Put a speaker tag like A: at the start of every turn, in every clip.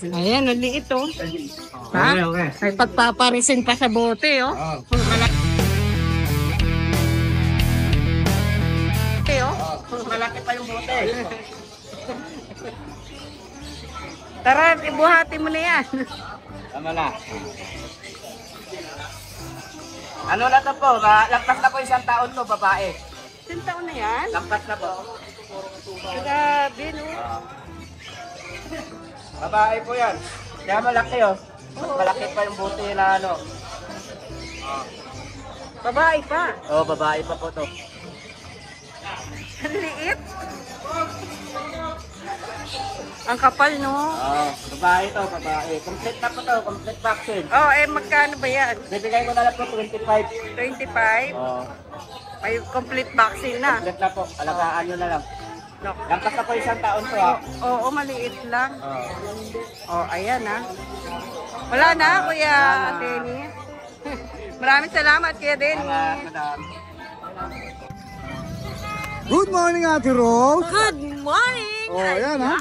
A: Ayan, ang liit oh. Ha?
B: Okay.
A: May pagpaparisin pa sa bote oh. Malaki. Malaki pa yung bote. Tara, ibuhati mo na yan.
B: Tama na. Ano na to po? Lagpas na po isang taon to, babae.
A: Isang taon na yan?
B: Lagpas na po.
A: Grabe no.
B: Babae po yan. Kaya malaki oh. Mas malaki pa yung buti na ano.
A: Babae pa.
B: Oh, babae pa po to.
A: Ang liit. Ang kapal no.
B: Oh, babae to, babae. Complete na po to, complete vaccine.
A: Oh, eh magkano ba yan?
B: Bibigay ko na lang po 25.
A: 25?
B: Oh,
A: May complete vaccine na.
B: complete na po. Alagaan nyo na lang.
A: No.
B: Lagpas na po isang taon to ha.
A: Oo, maliit lang.
B: Oh.
A: Oh, ayan ha. Wala na, Kuya Denny. Maraming salamat, Kuya Denny.
B: Madam.
C: Good morning, Ate Rose.
A: Good morning!
C: Oh, ayan ha.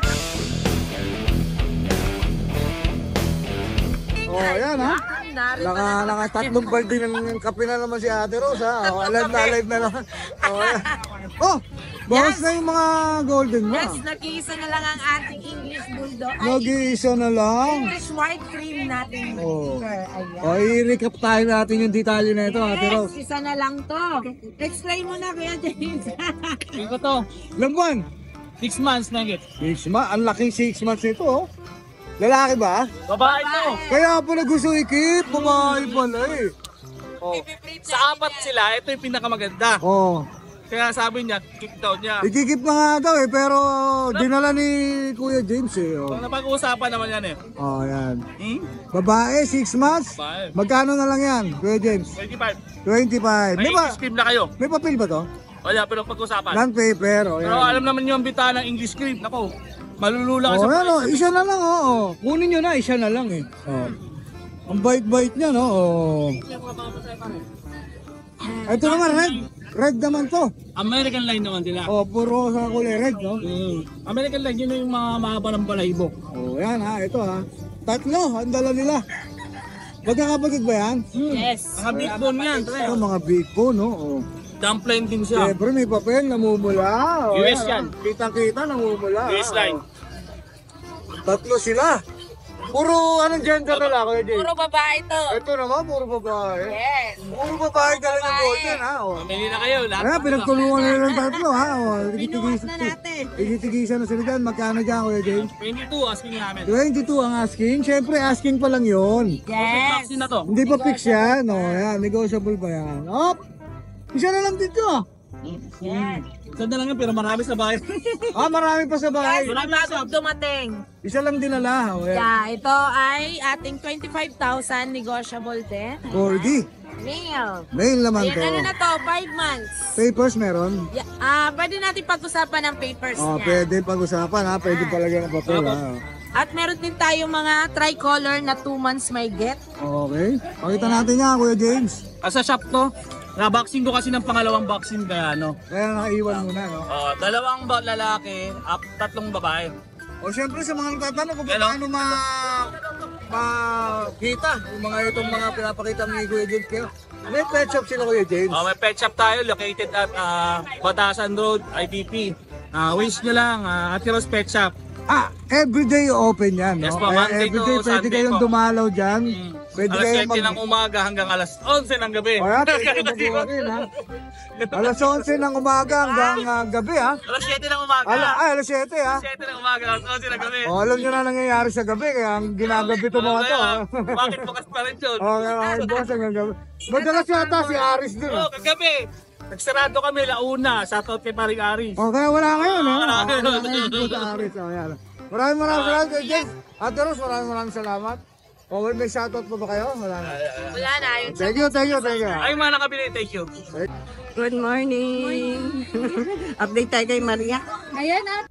C: Oh, ayan ha. Tatlong balde ng kape na naman si Ate Rose ha. Oh, alive na naman. Oh, ayan. Oh, bawas na yung mga golden mo.
D: Yes, nag-iisa na lang ang ating English Bulldog. Ay,
C: Nag-iisa na lang.
D: English white cream natin.
C: Oh.
D: Ayan.
C: Oh, i-recap tayo natin yung detalye na ito, Ate
D: Yes,
C: Rose.
D: isa na lang to. Explain mo na, Kuya James.
E: Ito to,
C: Ilang buwan?
E: 6 months na git.
C: 6 months. Ang laking 6 months nito, oh. Lalaki ba?
E: Babae to.
C: Kaya pala gusto ikip. Babae pala eh.
E: Oh. Sa apat sila, ito yung pinakamaganda.
C: Oh.
E: Kaya sabi niya, kick down niya.
C: Ikikip na nga daw eh, pero dinala ni Kuya James eh. Oh,
E: So, napag-uusapan naman yan eh.
C: oh yan.
E: Hmm?
C: Babae, 6 months?
E: Babae.
C: Magkano na lang yan, Kuya James?
E: 25.
C: 25.
E: May English cream na kayo.
C: May papel ba to?
E: Wala, pero pag-usapan.
C: Non-paper, oh
E: Pero
C: yan.
E: alam naman niyo ang bita ng English cream. Nako, malulula ka
C: Oh,
E: sa
C: yan oh,
E: price.
C: isa na lang oh. Oh. Kunin nyo na, isa na lang eh. Oh. Ang bait-bait niya no. Oh. Ito naman red. Red naman to.
E: American line naman sila.
C: Oh, puro sa kulay red no.
E: American line, yun yung mga mahaba ng balahibo.
C: Oh, yan ha, ito ha. Tatlo, ang dala nila. Magkakapatid ba yan?
D: Yes.
E: Mga big bone yan.
C: Ito mga big po no. Oh.
E: Dumpling din siya.
C: Siyempre may papel, namumula. Oh,
E: US
C: yan.
E: yan.
C: Kitang-kita, namumula.
E: US line.
C: Tatlo sila. Puro anong gender na lang, Kuya Jay?
D: Puro babae to.
C: Ito naman, puro babae.
D: Yes.
C: Puro babae talaga yung golden, ha? Oh.
E: Mamili na kayo. Lahat.
C: Ayan, pinagtulungan nila ng tatlo, ha? Oh,
D: Binuwas na natin.
C: Igitigisan na sila dyan. Magkano dyan, Kuya James?
E: 22, asking namin.
C: 22 ang asking. Siyempre, asking pa lang yun.
D: Yes.
E: Vaccine na to.
C: Hindi pa fix yan. Oh, yan, negotiable pa yan. Op! Isa na lang dito.
D: Yes.
E: Sanda lang yan, pero marami sa bahay.
C: Ah, marami pa sa bahay.
D: Guys, may bagong dumating.
C: Isa lang dinala. Oh, yan.
D: Yeah, ito ay ating 25,000 negotiable din.
C: Corgi.
D: Male.
C: Mail naman
D: Ayan,
C: to.
D: ano na to? 5 months.
C: Papers meron.
D: Yeah, pwede natin pag-usapan ng papers
C: Oh,
D: niya.
C: pwede pag-usapan ha. Pwede palagyan ng papel ha.
D: At meron din tayo mga tricolor na 2 months may get.
C: Okay. Pakita natin yan, Kuya James.
E: Sa shop to, na-boxing ko kasi ng pangalawang boxing kaya ano.
C: Kaya nakaiwan muna, no?
E: Dalawang lalaki, tatlong babae.
C: O syempre sa mga nagtatanong kung
E: Hello?
C: paano makita yung mga itong mga pinapakita ni Kuya James kayo. May pet shop sila, Kuya James.
E: May pet shop tayo located at Batasan Road, IPP. Wish nyo lang, Ate Rose Pet Shop.
C: Ah, everyday open yan, no?
E: Yes po, Monday to
C: Everyday pwede
E: Sunday
C: kayong
E: po.
C: dumalaw dyan. Pwede
E: Alas
C: kayong
E: 7 ng umaga hanggang alas 11 ng gabi.
C: O yan, pwede kayong mag-iwain, ha? Alas 11 ng umaga hanggang gabi, ha?
E: Alas 7 ng umaga.
C: Alas 7, ha?
E: 7 ng umaga, alas 11 ng gabi.
C: O, alam nyo na nangyayari sa gabi, kaya ang ginagabi ito mga to, ha?
E: Bakit bukas pa rin yun?
C: Okay, mga boss, hanggang gabi. Madalas yata si Aris dun, ha?
E: Kagabi. Nagsarado kami, launa. Shoutout kay Paring Aris.
C: O, kaya wala ngayon, ha?
E: Wala ngayon.
C: Wala ngayon dun sa Aris, o, yan. Maraming salamat, Kuya James. Ate Rose, maraming salamat. O, may shoutout pa ba kayo? Wala na.
D: Wala na, yun.
C: Thank you.
E: Ay, mga nakabili, thank you.
A: Good morning. Update tayo kay Maria.
D: Ayan at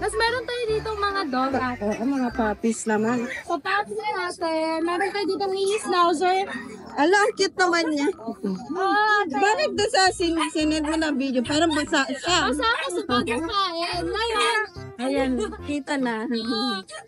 D: Tapos meron tayo dito mga dog at
A: Oo, mga puppies naman.
D: so puppies natin. Meron tayo dito mini schnauzer.
A: Ala, ang cute naman niya. Bakit doon sa sinend mo na video? Parang basa siya.
F: Basta ako sa bagong kain. Ngayon,
A: Ayan, kita na.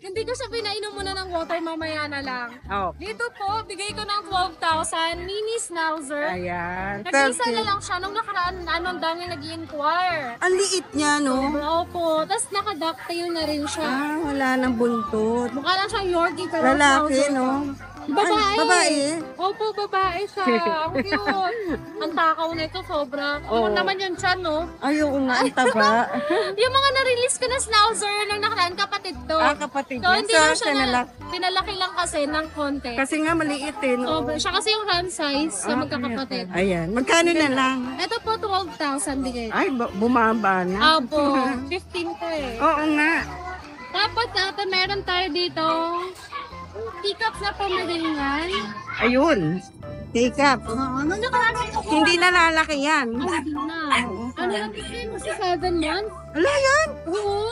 F: hindi ko siya pinainom muna ng water, mamaya na lang.
A: Oh.
F: Dito po, bigay ko ng 12,000, mini schnauzer.
A: Ayan.
F: Nag-isa na lang siya. Nung nakaraan, ang dami nag-inquire.
A: Ang liit niya, no?
F: Opo. Tapos naka-ducktail na rin siya.
A: Ah, wala nang buntot.
F: Mukha lang siyang Yorkie pero
A: Lalaki,
F: schnauzer.
A: no?
F: Babae.
A: Ay, babae?
F: Opo, babae siya. Ang cute. Ang takaw nito, sobra.
A: Oo.
F: Ano naman yun siya, no?
A: Ayoko nga, ang taba.
F: Yung mga na-release ko na schnauzer nung nakaraan, kapatid to.
A: Ah, kapatid
F: So,
A: niya.
F: hindi
A: So,
F: lang siya pinalaki lang kasi ng konti.
A: Kasi nga maliit eh, no?
F: Sobra. Siya kasi yung hand size sa magkakapatid.
A: Ayan. Magkano na lang?
F: Ito po, 12,000 bigay.
A: Ay, bumaba na.
F: Opo, 15 ko eh.
A: Oo nga.
F: Tapos ate, meron tayo dito teacups na pamaringan.
A: Ayun. Take up.
F: Oo, nung nakaraan ko.
A: Hindi na lalaki yan.
F: Hindi na. Ano lang kasi mo sa 7 months?
A: Wala yan.
F: Oo.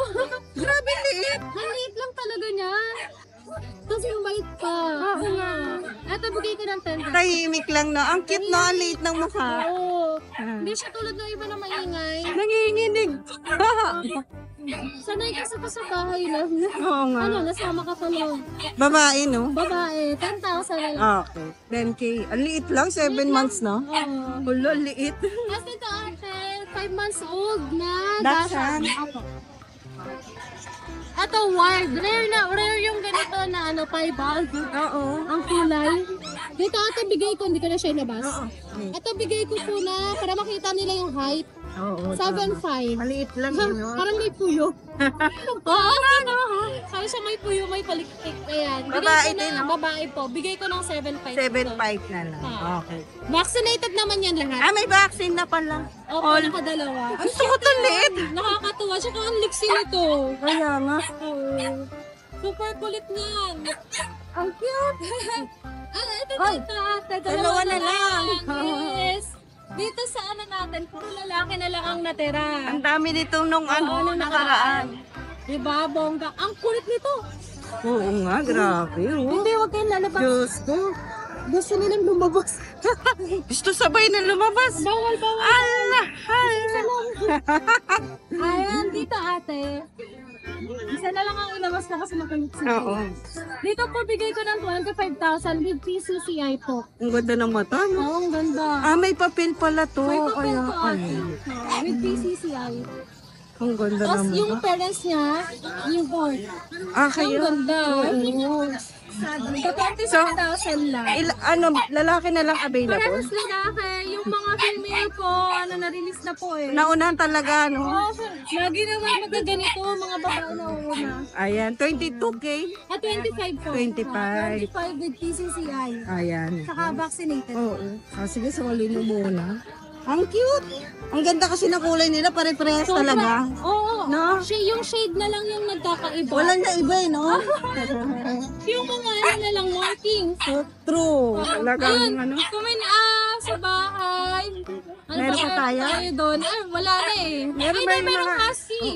A: Grabe liit.
F: Ang liit lang talaga niya. Tapos yung bait pa. Oo nga. Ito, bigay ko ng 10.
A: Tahimik lang na. Ang cute no, ang liit ng mukha.
F: Oo. Hindi siya tulad ng iba na maingay.
A: Nanginginig.
F: Sanay kasi pa sa bahay lang.
A: Oo nga.
F: Ano, nasama ka pa lang.
A: Babae, no?
F: Babae, 10,000 na lang.
A: Okay. 10K. Ang liit lang, 7 months, no?
F: Oo.
A: Hulo, liit.
F: Tapos ito ate, 5 months old na.
A: Dachshund.
F: Opo. Ito wild. Rare yung ganito na ano, piebald.
A: Oo.
F: Ang kulay. Dito ate, bigay ko, hindi ko na siya ilabas. Ito bigay ko po na para makita nila yung height.
A: Oo.
F: 7'5".
A: Maliit lang, no?
F: Parang may puyo. Oo, ano? Sabi siya may puyo, may palikpik. Ayan. Bigay
A: Babae
F: ko
A: din,
F: na,
A: no?
F: babae po. Bigay ko ng 7'5".
A: 7.5 na lang.
F: Ah.
A: Okay.
F: Vaccinated naman yan lahat.
A: Ah, may vaccine na pala.
F: Opo, nakadalawa.
A: Ang suot ang liit.
F: Nakakatuwa siya kung ang liksi nito.
A: Kaya nga.
F: Oo. Super kulit niyan.
A: Ang cute.
F: Ito
A: Ay,
F: ate.
A: dalawa na lang.
F: Yes. Dito sa ano natin, puro lalaki na lang ang natira.
A: Ang dami nito nung ano, nakaraan.
F: Diba, bongga? Ang kulit nito.
A: Oo nga, grabe. Oh.
F: Hindi, huwag kayong lalabas.
A: Diyos ko.
F: Gusto nilang lumabas.
A: Gusto sabay na lumabas.
F: Bawal.
A: Allah!
F: Ayan, dito ate. Isa na lang ang ilabas na kasi makulit siya.
A: Oo.
F: Dito po, bigay ko ng 25,000 with PCCI po.
A: Ang ganda ng mata, no?
F: Oo, ang ganda.
A: Ah, may papel pala to.
F: May papel
A: Kaya,
F: to ate.
A: ay,
F: With PCCI.
A: ang ganda
F: Tapos
A: ng
F: yung
A: mata.
F: parents niya, yung board.
A: Ah,
F: Ang
A: kayo?
F: ganda.
A: Oo.
F: Sa 26,000 lang.
A: Lalaki na lang available?
F: Parehas lalaki. Yung mga female po, ano, na-release na po eh.
A: Naunahan talaga, no?
F: Oo, lagi naman magaganito, mga babae na una.
A: Ayan, 22K.
F: 25 po.
A: 25.
F: 25 with PCCI.
A: Ayan.
F: Saka vaccinated.
A: Oo. Ah, sige, sawali mo muna. Ang cute. Ang ganda kasi ng kulay nila, pare-parehas talaga.
F: Oo.
A: No?
F: Yung shade na lang yung nagkakaiba.
A: Wala na iba eh, no?
F: Yung mga ano na lang markings.
A: So, true. Talagang ano.
F: Kung may sa bahay. Ano
A: Meron
F: ba
A: pa tayo?
F: doon? Wala na eh.
A: Meron
F: Ay,
A: ba
F: hindi,
A: yung
F: merong
A: mga-
F: husky.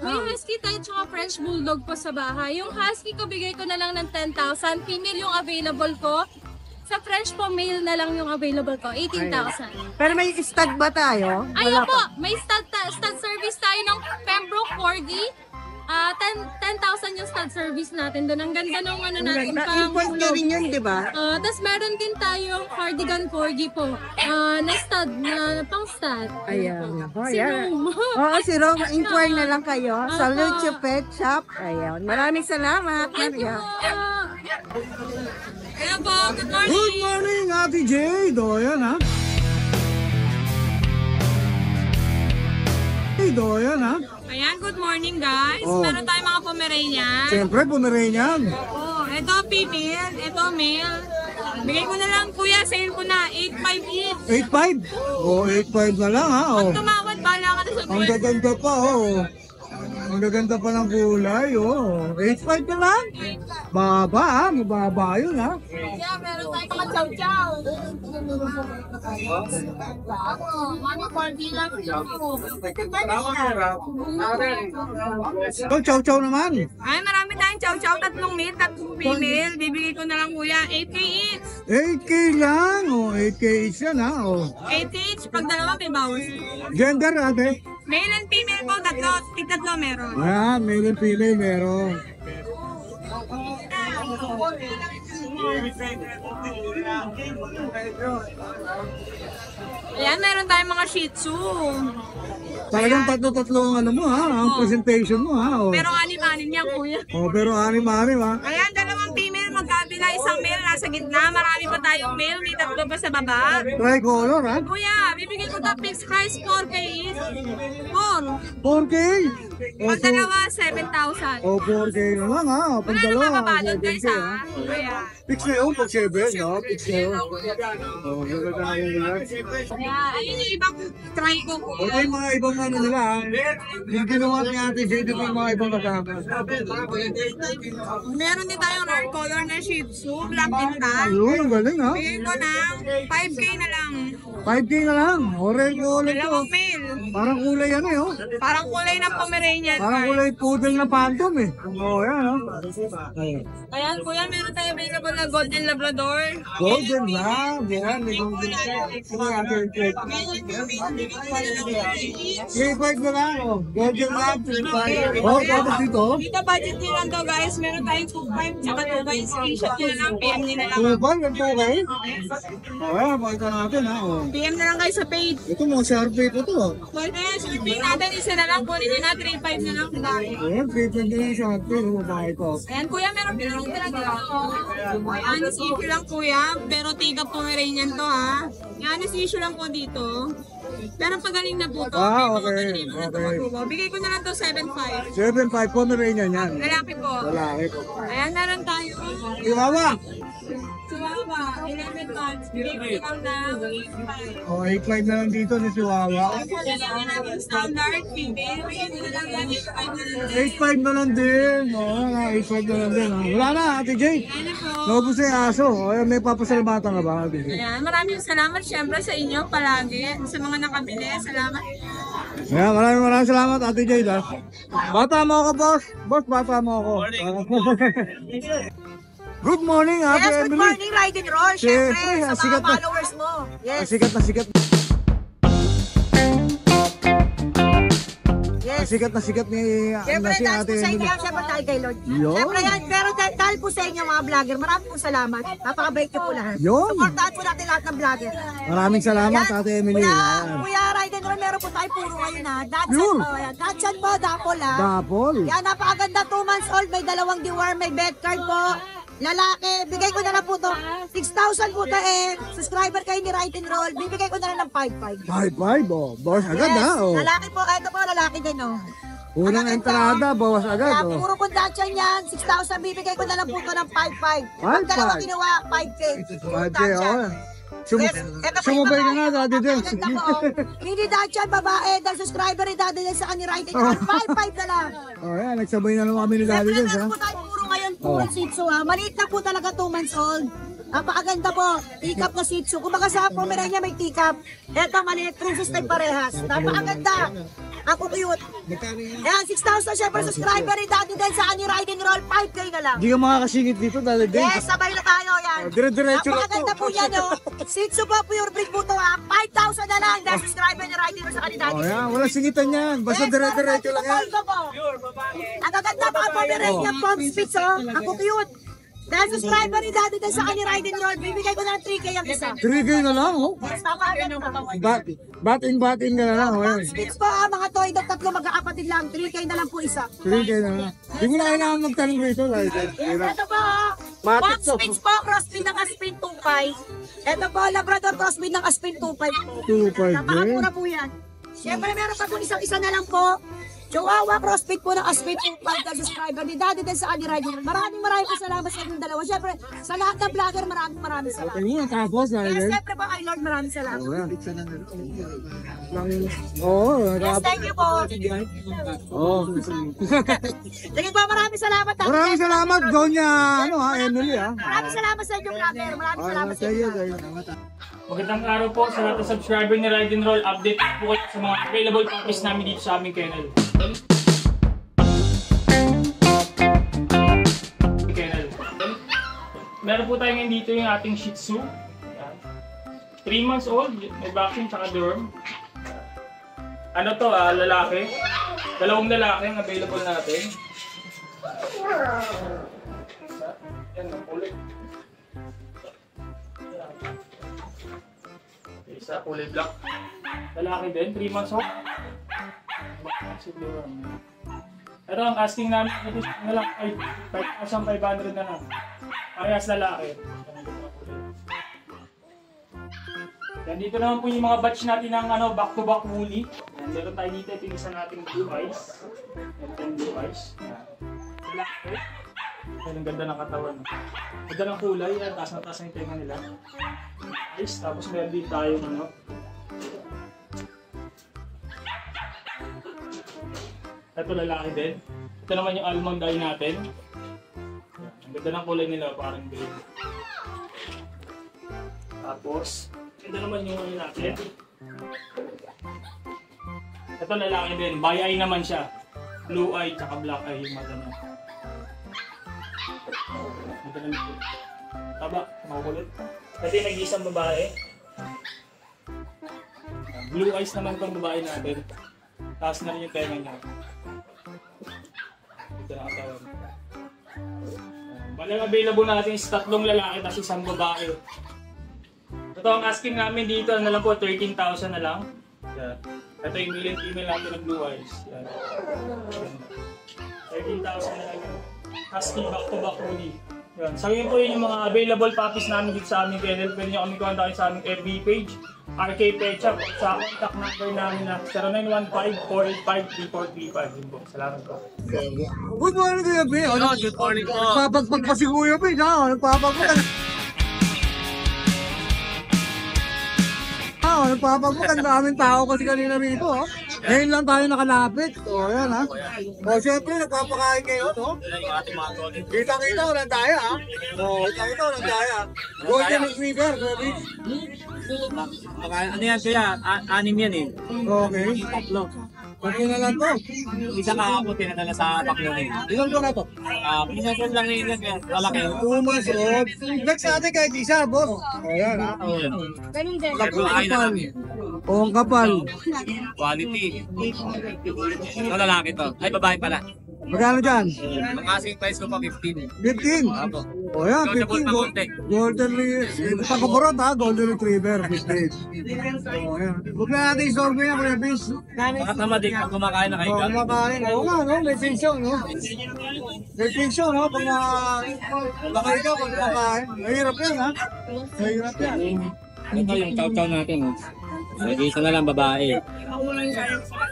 F: May husky tayo tsaka French bulldog po sa bahay. Yung husky ko, bigay ko na lang ng 10,000. Female yung available ko. Sa French po, male na lang yung available ko. 18,000.
A: Pero may stud ba tayo?
F: Ayun po, may stud service tayo ng Pembroke Corgi. 10,000 yung stud service natin doon. Ang ganda ng ano
A: Ang
F: natin.
A: ganda. Import na rin yun, di ba?
F: Tapos meron din tayong cardigan corgi po. Na stud, na pang stud.
A: Ayan. Ako,
F: Si
A: ayan.
F: Rome.
A: Oo, si Rome. Inquire na lang kayo sa Lucio Pet Shop. Ayan. Maraming salamat, Maria.
F: Kaya po, good morning.
C: Good morning, Ate Jade. O, yan ha. Jade, o, yan ha.
D: Ayan, good morning guys.
C: Oh.
D: Meron tayong mga Pomeranian.
C: Siyempre, Pomeranian.
D: Oh, ito female, ito male. Bigay ko na lang kuya, sale ko na, 8.5 each.
C: 8.5. O, 8.5 na lang ha. O.
D: Tumawad, bala ka na sa
C: Ang gaganda pa, oh. Ang gaganda pa ng kulay, oh. 8.5 na lang. Baba, ha. Mababa yun, ha.
F: Yeah, meron tayong mga chow-chow. Mga corgi lang.
C: Oh, chow-chow naman.
D: Ay, marami tayong chow-chow, 3 male, 3 female. Bibigay ko na lang kuya, 8K each.
C: 8K lang. Oh, 8K each yan ha. Oh.
D: 8 each, pag dalawa may bawas.
C: Gender ate.
D: Male and female po, tatlo meron.
C: Ayan, male and female meron.
D: Ayan, meron tayong mga Shih Tzu.
C: Talagang tatlo-tatlo ang ano mo ha, ang presentation mo ha. Oh.
D: Pero anim-anim yan, kuya.
C: Oh, pero anim-anim ha.
D: Ayan, dalawang female magkabila, isang male nasa gitna. Marami pa tayong male, may tatlo pa sa baba.
C: Tricolor ha.
D: Kuya, bibigyan ko ito fixed price 4K each. 4.
C: 4K. Oh,
D: Pag dalawa, 7,000.
C: oh 4K na lang ha. Pag
D: Wala
C: dalawa,
D: naman babalot
C: 7K
D: guys
C: ha.
D: ha. Kuya.
C: Fix na yun pag 7, no? Fix na yun. Oh, gaganda na yun nila.
D: Ayan, ayun yung ibang try ko.
C: Ito yung mga ibang ano nila ha. Yung ginawa ni Ate Jade, ito yung mga ibang kasama.
D: Meron din tayong rare color na Shih Tzu, black and tan.
C: Ayun, ang galing ha.
D: Bigyan ko ng 5K na lang.
C: 5K na lang. Orange color to.
D: Dalawang male.
C: Parang kulay ano eh, oh.
D: Parang kulay ng Pomeranian.
C: Parang kulay poodle na phantom eh. Oh, yan oh.
D: Ayan, kuya, meron tayong available na Golden Labrador.
C: Golden Lab. Yan, may golden Lab. Ito yung Ate Jade. 3.5 na lang oh. Golden Lab, 3.5. Oh, tapos dito.
D: Dito budget nyo lang to guys. Meron tayong 2.5 tsaka 2.5. Screenshot nyo lang. PM nyo na lang.
C: 2.5, yan 2K. Oh, yan, pakita natin ha. Oh.
D: PM na lang kayo sa page.
C: Ito mga Sharpie po to.
D: Ayan, shipping natin. Isa na lang. Kunin nyo na. 3.5 na lang.
C: Ayan, 3.5 na yung Sharpie. Ano ba ito?
D: Ayan, kuya, meron pinarong talaga dito. Honest issue lang, kuya. Pero take up Pomeranian to, ha. Honest issue lang po dito. Pero pagaling na po to.
C: Ah,
D: May mga
C: okay,
D: kanina na
C: okay.
D: tumagulo. Bigay ko na lang to 7.5.
C: 7.5 Pomeranian yan.
D: Lalaki po.
C: Lalaki po.
D: Ayan, meron tayo.
C: Chihuahua.
D: Chihuahua, 11 months. Bigay ko lang na 8.5.
C: Oh, 8.5 na lang dito ni Chihuahua.
D: Lalaki natin standard, female. Bigay ko na lang yan, 8.5 na lang.
C: 8.5 na lang din. Oh, 8.5 na lang din. Oh. Wala na, Ate Jade.
D: Ayan po.
C: Naubos na yung aso. Oh, may papasalamatan ka ba, Ate Jade?
D: Ayan, maraming salamat syempre sa inyo palagi. Sa mga nakabili, salamat.
C: Ayan, maraming salamat, Ate Jade. Ha? Bata mo ako, boss. Boss, bata mo ako. Good morning, Ate
A: Yes, good
C: Emily.
A: morning, Ride and Roll.
C: Siyempre,
A: Siyempre, sa
C: sikat
A: mga
C: na.
A: followers mo. Yes,
C: Sikat na sikat.
A: yes.
C: Sikat na sikat ni,
A: Siyempre,
C: si
A: dahil
C: Ate
A: po sa inyo,
C: Emily.
A: siyempre tayo kay Lord.
C: Yun.
A: Siyempre yan, pero dahil po sa inyo mga vlogger, maraming po salamat. Napakabait niyo po lahat.
C: Yun.
A: Supportahan po natin lahat ng vlogger.
C: Maraming salamat, Ate Emily.
A: Kuya,
C: Ayan.
A: Kuya Ride and Roll, meron po tayo puro ngayon ha. Datsun
C: Yun.
A: po, ayan. Datsun po, Dapol ha.
C: Dapol.
A: Yan, napakaganda, 2 months old, may 2 deworm, may bed card po. Lalaki, bigay ko na lang po to. 6,000 po to eh. Subscriber kayo ni Ride and Roll, bibigay ko na lang ng 5,500.
C: 5.5, oh. Boss agad
A: Yes,
C: ha, oh.
A: lalaki po, ito po, lalaki din oh.
C: Unang entrada, bawas agad,
A: Kaya
C: oh.
A: puro kondasyon yan, 6,000, bibigay ko na lang po to ng 5,500. Pag
C: 5,500.
A: dalawa kinuha, 5K.
C: 5K, oh.
A: Yes, eto po yung
C: Sumabay ka
A: babae.
C: na, Daddy Del.
A: Ganda po, oh. Hindi Dacian, babae, dahil subscriber ni Daddy Del sa kanya Ride and Roll, 5,500 na lang.
C: Oh, yan, nagsabay na naman kami ni Daddy
A: Siyempre,
C: Del, ha.
A: meron po tayo puro ngayon, puro Shih Tzu ha. Maliit na po talaga, 2 months old. Napakaganda po, teacup na Shih Tzu. Kung baka sa Pomerania may teacup, eto maliit, princess type parehas. Napakaganda. Ako cute. Ayan, 6,000 syempre subscriber ni Daddy Del sa kanya Ride and Roll, 5K na lang.
C: Hindi ka makakasingit dito, Daddy Del.
A: Yes, sabay na tayo yan.
C: Dire-diretso na
A: Napakaganda
C: to.
A: po yan, oh. Shih Tzu po, pure breed po to ha. 5,000 na lang dahil subscriber ni Ride and Roll sa kanya Daddy
C: Oh,
A: Del.
C: yan, walang singitan yan. Basta
A: Yes,
C: dire-diretso lang yan.
A: Poldo po. Ang gaganda pa ang Pomeranian Palm Spitz, oh. Ako cute. Dahil subscriber ni Daddy Del sa kanya Ride and Roll, bibigay ko na ng 3K ang isa.
C: 3K na lang, oh.
A: Yes, napakaganda.
C: Batin na lang, oh.
A: Palm
C: Yan.
A: Spitz po, mga toy dog, 3 magkakapatid lang. 3K na lang po isa.
C: 3K na lang. Hindi mo na kailangan magtanong rito, Daddy Del.
A: Ito po,
C: Matik
A: Palm
C: to.
A: Spitz po, crossbreed ng Aspin 2.5. Ito po, Labrador crossbreed ng Aspin 2.5 po.
C: 2.5 din.
A: Napakamura po yan. Siyempre, meron pa po isang-isa na lang po. Chihuahua crossbreed po ng Aspin 2.5 na subscriber ni Daddy Del sa kanya Ride. Maraming po salamat sa inyong dalawa. Siyempre, sa lahat ng vlogger, maraming salamat.
C: Tingin, tapos, Daddy
A: Yes,
C: Del.
A: siyempre po kay Lord, maraming salamat.
C: Oo,
A: Yes, thank you po.
C: Oo.
A: Sige po, maraming salamat. Daddy
C: Maraming
A: Del.
C: salamat, Donya, Emily, ha.
A: Maraming salamat sa inyong vlogger. Maraming salamat sa
C: Thank you,
A: inyo.
C: thank you.
E: Magandang araw po sa lahat ng subscriber ni Ride and Roll. Update po kayo sa mga available puppies namin dito sa aming kennel. meron po tayo ngayon dito yung ating Shih Tzu. Yan. 3 months old, may vaccine tsaka dorm. Ano to, lalaki. Dalawang lalaki ang available natin. Yan, ang kulay. Isa, kulay black. Lalaki din, 3 months old. Ito ang asking namin ito na lang ay 5,500 na lang. Parehas lalaki. Yan, dito naman po yung mga batch natin ng back-to-back woolly. Yan, meron tayo dito, ito yung isa nating blue eyes. Yan, blue eyes. Yan. Lalaki. Yan, ang ganda ng katawan. Ganda ng kulay, yan, taas na taas na yung tenga nila. Eyes, tapos meron din tayong ito lalaki din. Ito naman yung almond eye natin. Ang ganda ng kulay nila, parang green. Tapos, ito naman yung ano natin. Ito lalaki din, bi eye naman siya. Blue eye tsaka black eye yung mata niya. Ito naman ito. Taba, makukulit. Ito yung nag-iisang babae. Blue eyes naman itong babae natin. Taas na rin yung tenga niya. Ito na katawan. Bali ang available natin is 3 lalaki tapos 1 babae. Ito ang asking namin dito na lang po 13,000 na lang. Yan. Ito yung male and female natin ng blue eyes. Yan. 13,000 na lang. Asking back to back only. Yan. So yun po yun yung mga available puppies namin dito sa aming kennel. Pwede nyo kami kontakin sa aming FB page. RK Pet Shop sa contact number namin na 0915-485-3435. Yun po. Salamat po.
C: Good morning, Kuya B.
E: Good morning po.
C: Nagpapagpag pa si Kuya B. Nagpapagpag. Nagpapagpag. Ang daming tao kasi kanina rito. Ngayon lang tayo nakalapit. Yan ha. Siyempre, nagpapakain kayo. Kita-kita ko lang tayo ha. Kita-kita ko lang tayo ha. Golden Retriever, Kuya B.
E: Ano yan siya? Anim yan eh.
C: Okay. Okay na lang to.
E: Isa ka ako tinadala sa baklo eh.
C: Ilan ko na to?
E: Pinasal lang yun yan. Lalaki.
C: 2 months old. Next sa atin kahit isa, boss. Ayan ha.
F: Ganun din.
C: Kapal. O, ang kapal.
E: Quality. Ito lalaki to. Ay, babae pala.
C: Magkano dyan?
E: Ang asking price ko pa 15.
C: 15.
E: Apo.
C: O yan,
E: Negotiable
C: 15.
E: pa konti.
C: Golden Retriever. Pagkaburot ha, Golden Retriever. 15. O yan. Huwag na natin isorbo yan, Kuya Bis.
E: Baka tamadik pag kumakain na kayo.
C: O, kumakain. Oo nga, no? May pension, no? May pension, no? Pag baka ikaw, pag kumakain. Mahirap yan, ha? Mahirap yan.
E: Ito yung chow-chow natin. Nag-iisa na lang babae.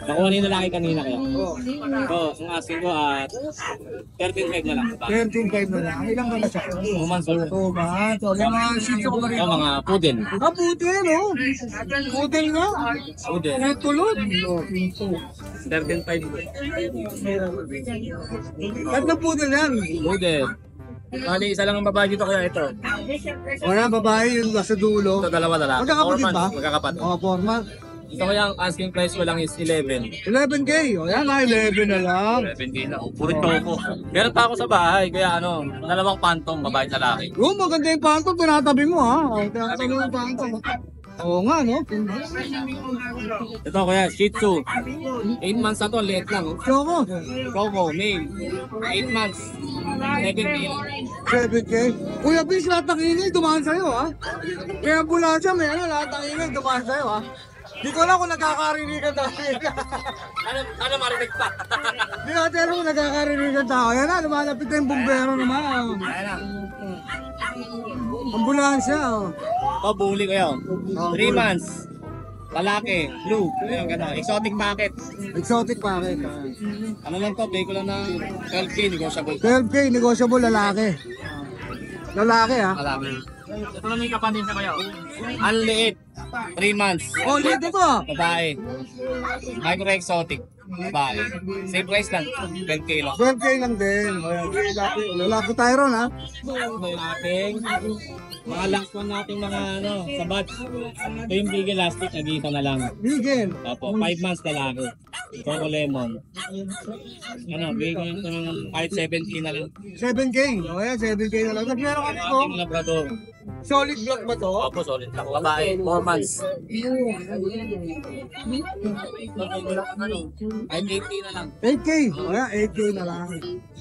E: Nakuha na yung lalaki kanina kaya. Ito, ang asking ko at 13.5 na lang.
C: 13.5 na lang. Ilang ba na siya?
E: 2 months old.
C: Oo ba? So, yung mga sityo ko ba rin?
E: Ito mga poodle.
C: Ah, putin, no? Putin nga.
E: Poodle.
C: May tulog.
E: 13.5.
C: At na putin yan.
E: Poodle. Bali, isa lang ang babae dito kaya ito.
C: Wala, babae yung nasa dulo.
E: Ito dalawa lalaki.
C: Magkakapatid
E: 4 months,
C: ba?
E: magkakapatid.
C: O, formal.
E: Ito kaya ang asking price ko lang is 11.
C: 11K. O yan, 11 na lang.
E: 11K lang. Puro choco. Meron pa ako sa bahay, kaya dalawang phantom, babae at lalaki.
C: Oo, maganda yung phantom. Tinatabi mo, ha? O, tinatabi mo yung phantom. Oo nga, no?
E: Ito kaya, Shih Tzu. 8 months na to, late lang.
C: Choco.
E: Coco, male. 8 months. 7K.
C: 7K. Kuya Bis, lahat ng ingay dumaan sa'yo, ha? Kaya ambulansya, may lahat ng ingay dumaan sa'yo, ha? Di ko alam kung nagkakarinigan tayo.
E: Ano marinig pa?
C: Di ko alam kung nagkakarinigan tayo. Yan na, lumalapit na yung bumbero naman.
E: Ayan na.
C: Ambulansya, oh.
E: Ito, bully ko yun. 3 months. Lalaki, blue. Ayun, gano'n. Exotic packet.
C: Exotic packet.
E: Ano lang to, bigay ko lang ng 12K, negotiable.
C: 12K, negotiable lalaki. Lalaki, ha?
E: Lalaki. Ito naman yung kapatid sa kayo. Ang liit. 3 months.
C: Oh, liit ito.
E: Babae. Micro exotic.
B: Babae. Same price lang. 10K lang.
C: 12K lang din. Ayan, lalaki tayo ron ha.
B: Ating mga last one natin mga sabat. Ito yung big elastic, nag-iisa na lang.
C: Bigel.
B: Opo, 5 months na lang. Coco Lemon. Bigyan ito ng kahit 7K na lang.
C: 7K. O yan, 7K na lang. Tapos meron kami ito.
B: Ating Labrador.
C: Solid block ba to?
B: Opo, solid lang. Babae, 4 months. Ay, 8K na lang.
C: 8K. O yan, 8K na lang.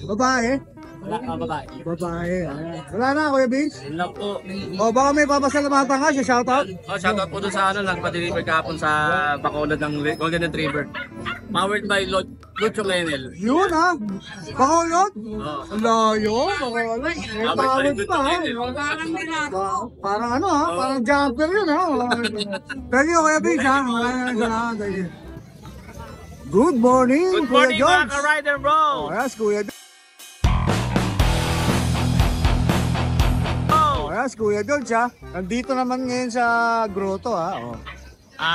C: Babae.
B: Babae.
C: Babae. Ayan. Wala na, Kuya Vince.
B: Yun lang po.
C: O baka may papasalamatan ka siya, shoutout.
B: Shoutout po doon sa nagpa-deliver kahapon sa Bacolod ng Golden Retriever. Powered by Lucho Kennel.
C: Yun ha. Bacolod?
B: Oh.
C: Ang layo. Bacolod. May tawad pa ha. Parang ano ha. Parang jumper yun ha. Thank you, Kuya Vince ha. Thank you. Good morning,
B: Good
C: Kuya
B: morning
C: George.
B: mga ka-ride and roll!
C: Oh, yes, Kuya George. Oh, yes, Kuya George ha. Nandito naman ngayon sa grotto ha. Oh.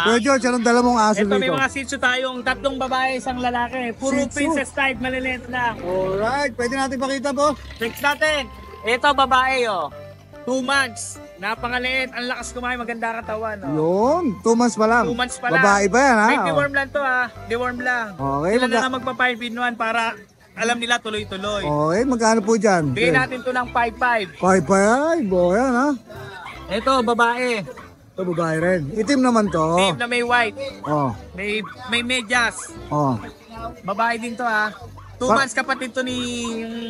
C: Kuya George, anong dala mong aso
B: Ito may
C: dito?
B: mga shih tzu tayong 3 babae, 1 lalaki. Puro
C: Shih Tzu.
B: princess type, maliliit na.
C: Alright, pwede natin pakita po.
B: Checks natin. Ito babae 2 months. Napakaliit, ang lakas kumain, maganda katawan.
C: Yun, 2 months pa lang.
B: 2 months pa lang.
C: Babae pa yan ha.
B: May deworm lang to deworm lang.
C: Okay,
B: Sila na magpa-5-in-1 para alam nila tuloy-tuloy.
C: Okay, magkano po dyan?
B: Bigyan natin to ng 5-5.
C: 5-5, boy, yan ha.
B: Ito babae.
C: Ito babae rin. Itim naman to.
B: Babe na may white.
C: Oh,
B: May medyas.
C: oh.
B: Babae din to 2 months kapatid to ni...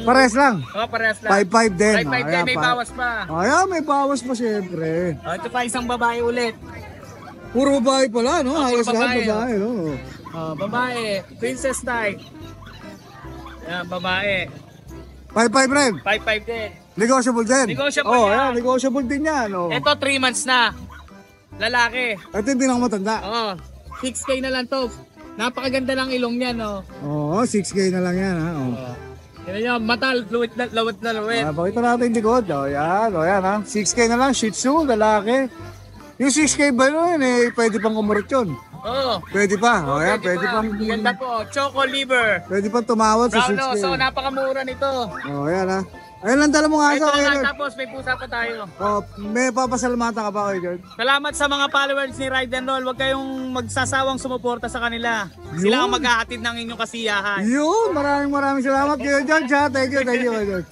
C: Pares lang.
B: Parehas lang.
C: 5-5 din.
B: 5-5 din, may bawas pa.
C: Ayan, may bawas pa siyempre.
B: Ito pa isang babae ulit.
C: Puro babae pala, no?
B: Puro
C: Halos lahat
B: babae,
C: babae, no?
B: Babae, princess type. Yan, babae.
C: 5-5 rin.
B: 5-5 din.
C: Negotiable din.
B: Negotiable
C: oh,
B: yan.
C: yan. Negotiable din yan. Oh.
B: Ito 3 months na. Lalaki.
C: Ito hindi na matanda.
B: 6K na lang to. Napakaganda lang ilong niya,
C: Oo, 6K na lang yan, ha? Oh.
B: Yan nyo, mata, lawit na lawit.
C: Pakita natin yung likod. Oh, yan, ha? 6K na lang, Shih Tzu, lalaki. Yung 6K ba yun, pwede pang kumurot yun. Pwede pa. Oh, yan, pwede pang...
B: Ganda po, choco liver.
C: Pwede pang tumawad sa
B: Brown
C: 6K.
B: so napakamura nito.
C: Oh, yan, ha? Ayun lang dala mong aso.
B: Ito na
C: Kuya
B: lang,
C: George.
B: tapos may pusa pa tayo.
C: Oh, may papasalamatan ka ba, Kuya George?
B: Salamat sa mga followers ni Ride and Roll. Huwag kayong magsasawang sumuporta sa kanila. Sila ang maghahatid ng inyong kasiyahan.
C: Yun, maraming salamat, Kuya George, ha? Thank you, Kuya George.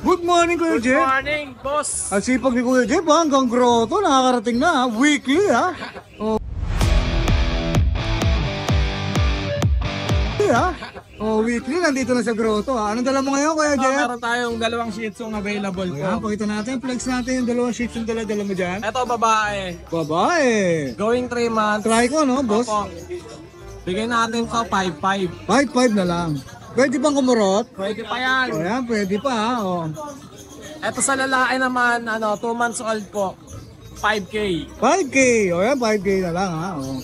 C: Good morning, Kuya
B: Good
C: Jeff.
B: morning, boss.
C: Ang sipag ni Kuya Jeff, ha? Hanggang grotto, nakakarating na, ha? Weekly, ha? Oh. Ha? Oh, weekly, nandito na sa grotto, ha? Anong dala mo ngayon, Kuya Jeff?
B: Meron tayong 2 Shih Tzu available
C: Ayan,
B: po.
C: pakita natin, flex natin yung 2 Shih Tzu dala mo dyan.
B: Ito babae.
C: Babae.
B: Going 3 months.
C: Try ko, no, boss?
B: Opo. Bigay natin sa 5-5.
C: 5-5 na lang. Pwede pang kumurot?
B: Pwede pa yan.
C: O yan, pwede pa, ha? Oh.
B: Ito sa lalaki naman, 2 months old po. 5K.
C: 5K. O yan, 5K na lang, ha? Oh.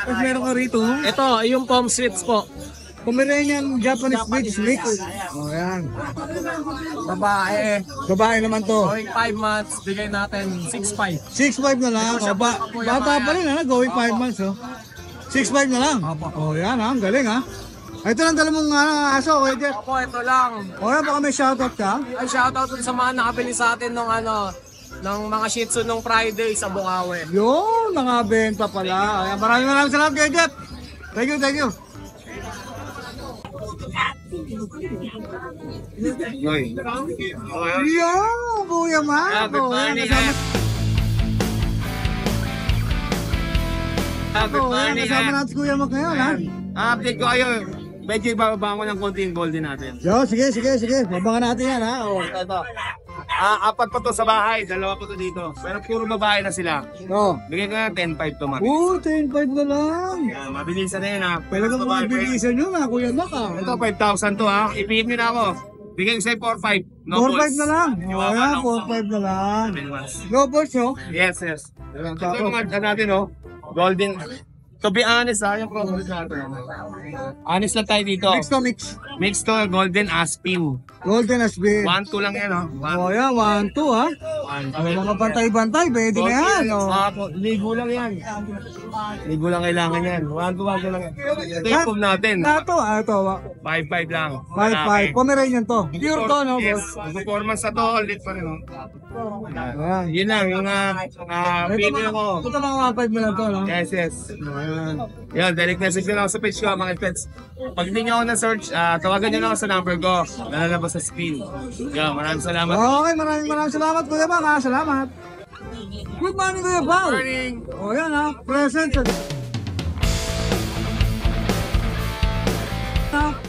C: Tapos meron ka rito,
B: Ito, yung Pom Sweets po.
C: Pomeranian Japanese British mix. O yan.
B: Babae.
C: Babae naman to.
B: Going 5 months, bigay natin 6-5.
C: 6'5 na lang. O, bata pa rin, ha? Going 5 months, oh. 6'5 na lang. O yan, ha? Ang galing, ha? Ito lang dala mong aso, Kuya Jeff.
B: Ako, ito lang.
C: O yan, baka may shoutout ka.
B: Ay, shoutout sa mga nakabili sa atin ng mga Shih Tzu nung Friday sa Bukawi.
C: Yun, nakabenta pala. Ayan, maraming salamat, Kuya Jeff. Thank you, thank you. Yo, Kuya Marco.
B: Good morning,
C: Yan,
B: Good morning,
C: kasama natin si Kuya Marco ngayon, ha?
B: update ko kayo. Medyo ibababa ko ng konti yung golden natin.
C: Yo, sige. Mabangan natin yan, ha? O.
B: Ito. 4 pa to sa bahay, 2 pa to dito. Pero puro babae na sila.
C: O.
B: Bigay ko na 10-5 to, Mark.
C: 10.5 na lang.
B: Mabilisan na yun, ha.
C: Talagang mabilisan nyo na, Kuya Marco, ha?
B: Ito, 5,000 to, ha. Ipihim nyo na ako. Bigay ko sa'yo 4-5. No
C: 4.5 na lang. O,
B: Iwawa
C: yan,
B: lang.
C: 4.5 na lang.
B: balls.
C: No balls, oh.
B: Yes. Ito yung mga natin, golden. To be honest, yung product natin. Honest lang tayo dito.
C: Mix to mix.
B: Mix to golden aspin.
C: Golden Aspen.
B: 1-2 lang yan, 1.
C: O, yan, 1, 2, ha? May mga bantay-bantay, pwede na yan. Oh.
B: Ligo lang yan. Ligo lang kailangan yan. 1-2 lang yan. Ito yung foam natin.
C: Ito, ito.
B: 5-5 lang.
C: 5-5. Pomeranian to. Pure to, no?
B: Yes. Performance na to, ulit pa rin. Oh.
C: Ayan.
B: Yun lang, yung video ko.
C: Ito mga 1-5 mo lang to, no?
B: Yes, yes.
C: Ayan.
B: Yan, direct message nyo lang ako sa page ko, mga pets. Pag hindi nyo ako na-search, tawagan nyo lang ako sa number ko. Nalalabas sa screen. Yan, maraming salamat.
C: Okay, maraming salamat, Kuya Bang, ha? Salamat. Good morning, Kuya Bang.
B: Morning!
C: O yan, ha?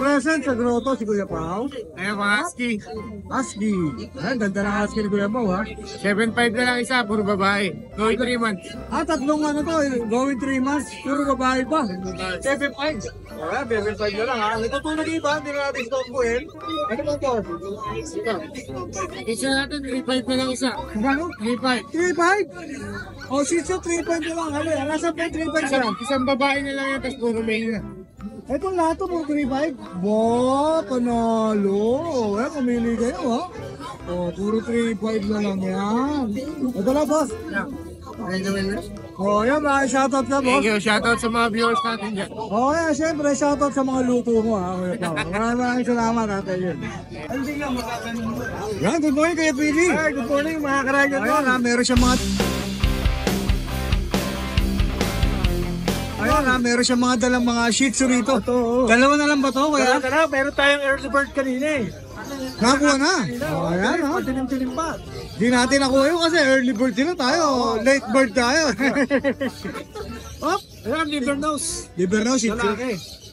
C: Present sa grotto si Kuya Pao.
B: Ayun, mga husky.
C: Husky. Ayan, ganda ng husky ni Kuya Pao, ha?
B: 7.5 na lang isa, puro babae. Going 3 months.
C: Tatlong ano to, going 3 months, puro babae pa. 7.5. Alright, 7.5 na lang, ha? Ito po nag-iba, hindi na natin stop po, eh. Ano ba to?
B: Isa natin, 3.5 na lang isa.
C: Gano? 3.5?
B: 3.5.
C: O, shih tzu, 3.5 na lang. Ano, nasa pa 3.5 siya.
B: Isang babae na lang yan, tapos puro male na.
C: Itong lahat to, mga 3.5. Wow, panalo. Pumili kayo, ha? O, puro 3.5 na lang yan. Ito na, boss. O, yan, mga shoutout ka, boss.
B: Thank you, shoutout sa mga viewers natin dyan.
C: O, yan, syempre, shoutout sa mga luto mo, ha? Kuya Pao. Maraming salamat, ate. Yan, good morning, Kuya Pili. Good morning, mga karayan ko. Meron siya mga... Ayan, meron siya mga dalang mga shih tzu rito. Dalawa na lang ba to, kuya?
B: Tara, meron tayong early bird kanina eh.
C: Nakuha na. Ayan, ha?
B: Dilim-dilim pa.
C: Di natin nakuha yun kasi early bird sila tayo. Late bird tayo.
B: Ayan, liver nose.
C: Liber na, shih tzu.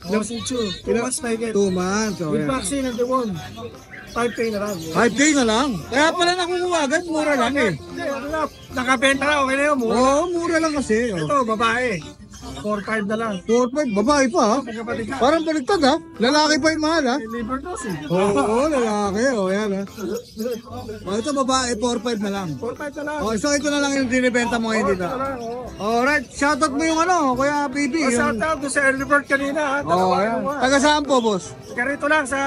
B: No, Shih Tzu. 2 months na yun.
C: 2 months. Oh,
B: With
C: yan.
B: vaccine and the one. 5K na lang.
C: 5K na lang. Kaya pala nakukuha agad, mura lang eh.
B: Nakabenta na, okay na yun.
C: Oo, mura lang kasi. Oh.
B: Ito, babae. 4-5 na lang.
C: 4-5, babae pa ha. Parang baliktad ha. Lalaki pa yung mahal ha.
B: Liver nose eh.
C: Oo, lalaki. O, yan ha. Ito babae, 4-5 na lang.
B: 4-5 na lang.
C: O, so ito na lang yung dinibenta mo ngayon dito. Alright, shoutout mo yung ano, Kuya Bibi. Yung...
B: Shout out to sa early bird kanina.
C: Oh, yan. Taga saan po, boss?
B: Karito lang sa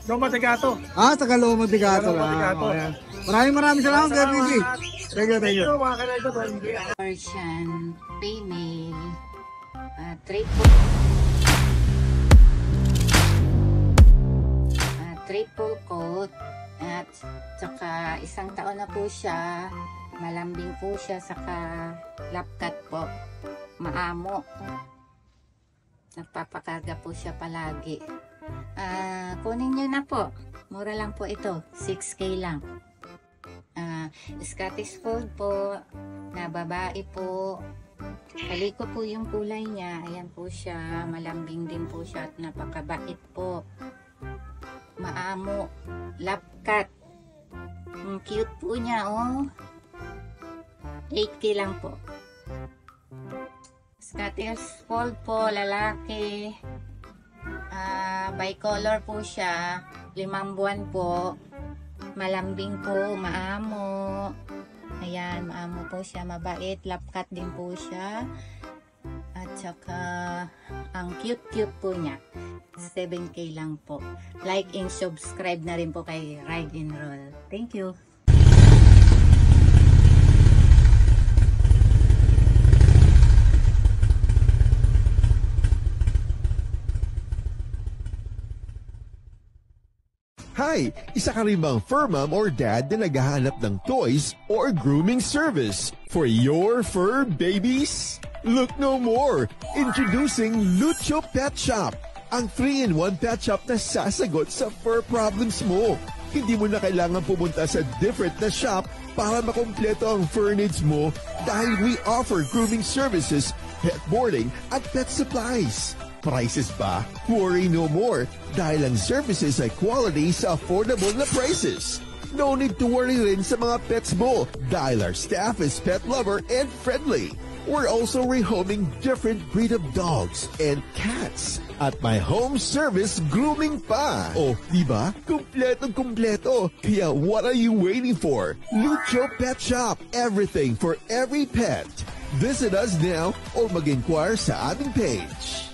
B: Loma de Gato.
C: Taga Loma de Gato lang.
B: Gato.
C: Oh, yan. Maraming salamat, Kuya Bibi. Thank you.
B: Mga kanito to.
G: Persian, female, triple coat, at saka 1 taon na po siya, malambing po siya, saka lapkat po, maamo, nagpapakarga po siya palagi. Kunin nyo na po, mura lang po ito, 6K lang. Scottish Fold po, na babae po. Kaliko po yung kulay niya. Ayan po siya. Malambing din po siya at napakabait po. Maamo. Lapkat. Ang cute po niya, oh. 8K lang po. Scottish Fold po, lalaki. Bicolor po siya. 5 buwan po. Malambing po, maamo. Ayan, maamo po siya, mabait, lapkat din po siya. At saka, ang cute po niya. 7K lang po. Like and subscribe na rin po kay Ride and Roll. Thank you.
H: Hi! Isa ka rin bang fur mom or dad na naghahanap ng toys or grooming service for your fur babies? Look no more! Introducing Lucho Pet Shop, ang 3-in-1 pet shop na sasagot sa fur problems mo. Hindi mo na kailangan pumunta sa different na shop para makumpleto ang fur needs mo dahil we offer grooming services, pet boarding, at pet supplies. Prices ba? Worry no more dahil ang services ay quality sa affordable na prices. No need to worry rin sa mga pets mo dahil our staff is pet lover and friendly. We're also rehoming different breed of dogs and cats at my home service grooming pa. Oh, diba? Kumpletong-kumpleto. Kaya what are you waiting for? Lucho Pet Shop. Everything for every pet. Visit us now or mag-inquire sa aming page.